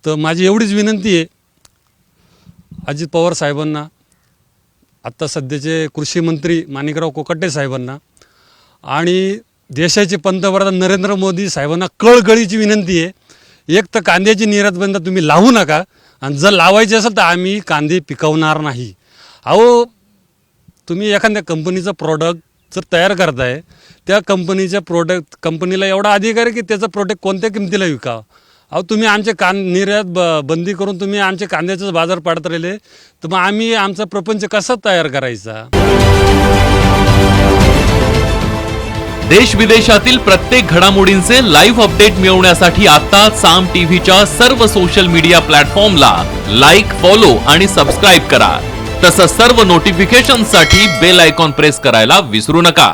तर माझी एवढीच विनंती आहे अजित पवार साहेबांना, आता सध्याचे कृषी मंत्री माणिकराव कोकाटे साहेबांना आणि देशाचे पंतप्रधान नरेंद्र मोदी साहेबांना कळकळीची विनंती आहे, एक तर कांद्याची निर्यात बंद तुम्ही लावू नका, आणि जर लावायची असेल तर आम्ही कांदे पिकवणार नाही. अहो, तुम्ही एखाद्या कंपनीचं प्रॉडक्ट जर तयार करताय, त्या कंपनीला एवढा अधिकार आहे की त्याचं प्रोडक्ट कोणत्या किमतीला विकावं. अहो, तुम्ही आमचे निर्यात बंदी करून तुम्ही आमचे कांद्याचं बाजार पाडत राहिले, तर मग आम्ही आमचा प्रपंच कसा तयार करायचा. देश विदेशातील प्रत्येक घडामोडींचे लाईव्ह अपडेट मिळवण्यासाठी आता साम टीव्हीच्या सर्व सोशल मीडिया प्लॅटफॉर्मला लाईक, फॉलो आणि सबस्क्राईब करा. तसंच सर्व नोटिफिकेशनसाठी बेल आयकॉन प्रेस करायला विसरू नका.